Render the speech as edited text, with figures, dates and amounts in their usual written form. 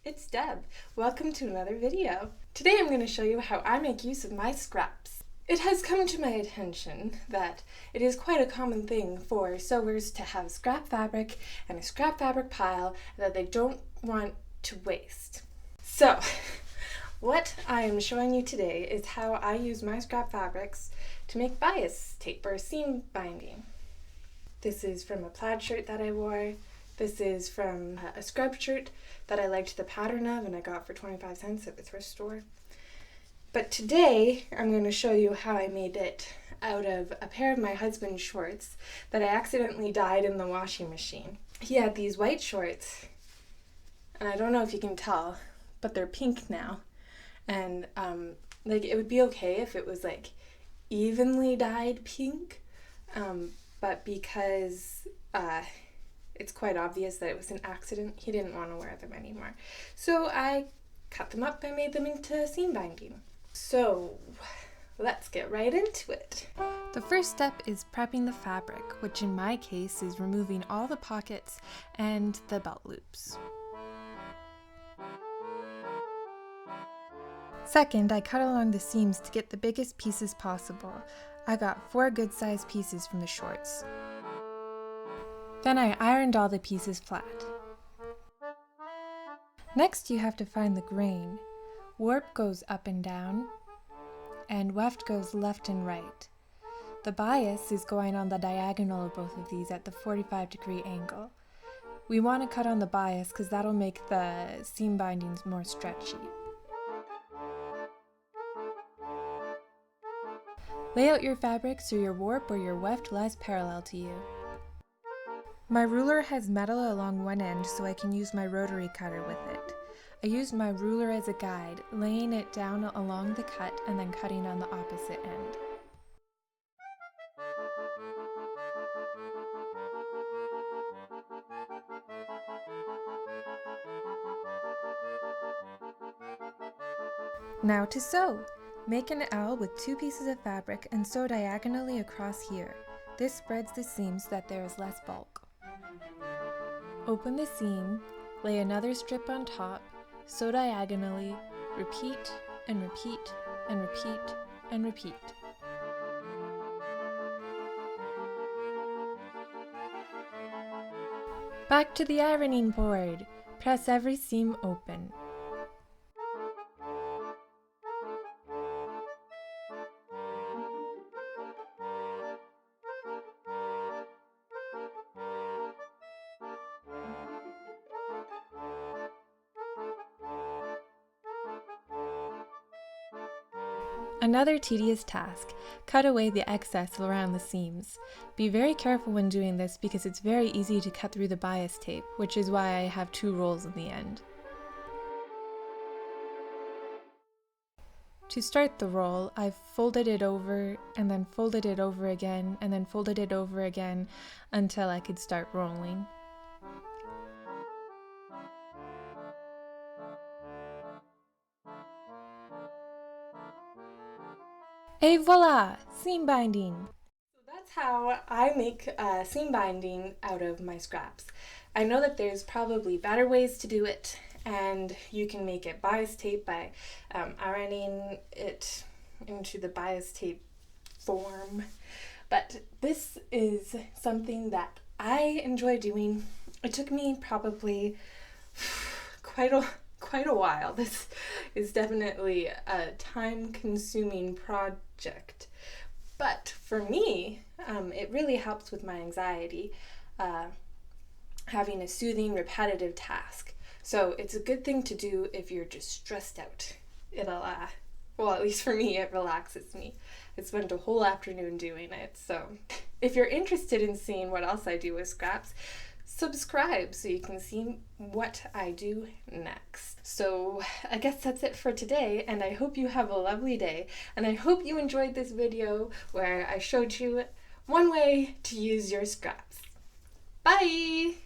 it's Deb. Welcome to another video. Today I'm going to show you how I make use of my scraps. It has come to my attention that it is quite a common thing for sewers to have scrap fabric and a scrap fabric pile that they don't want to waste. So, what I am showing you today is how I use my scrap fabrics to make bias tape or seam binding. This is from a plaid shirt that I wore. This is from a scrub shirt that I liked the pattern of and I got for 25 cents at the thrift store. But today I'm going to show you how I made it out of a pair of my husband's shorts that I accidentally dyed in the washing machine. He had these white shorts, and I don't know if you can tell, but they're pink now. And it would be okay if it was evenly dyed pink, but because it's quite obvious that it was an accident, he didn't want to wear them anymore. So I cut them up and made them into seam binding. So let's get right into it. The first step is prepping the fabric, which in my case is removing all the pockets and the belt loops. Second, I cut along the seams to get the biggest pieces possible. I got 4 good-sized pieces from the shorts. Then I ironed all the pieces flat. Next, you have to find the grain. Warp goes up and down, and weft goes left and right. The bias is going on the diagonal of both of these at the 45-degree angle. We want to cut on the bias because that'll make the seam bindings more stretchy. Lay out your fabric so your warp or your weft lies parallel to you. My ruler has metal along one end so I can use my rotary cutter with it. I used my ruler as a guide, laying it down along the cut and then cutting on the opposite end. Now to sew! Make an L with 2 pieces of fabric and sew diagonally across here. This spreads the seam so that there is less bulk. Open the seam, lay another strip on top, sew diagonally, repeat and repeat and repeat and repeat. Back to the ironing board. Press every seam open. Another tedious task, cut away the excess around the seams. Be very careful when doing this because it's very easy to cut through the bias tape, which is why I have 2 rolls in the end. To start the roll, I've folded it over and then folded it over again and then folded it over again until I could start rolling. Et voila! Seam binding! So that's how I make seam binding out of my scraps. I know that there's probably better ways to do it, and you can make it bias tape by ironing it into the bias tape form. But this is something that I enjoy doing. It took me probably quite a while. This is definitely a time-consuming project, but for me, it really helps with my anxiety, having a soothing, repetitive task. So it's a good thing to do if you're just stressed out. It'll, well, at least for me, it relaxes me. I spent a whole afternoon doing it, so if you're interested in seeing what else I do with scraps, subscribe so you can see what I do next. So I guess that's it for today, and I hope you have a lovely day, and I hope you enjoyed this video where I showed you one way to use your scraps. Bye!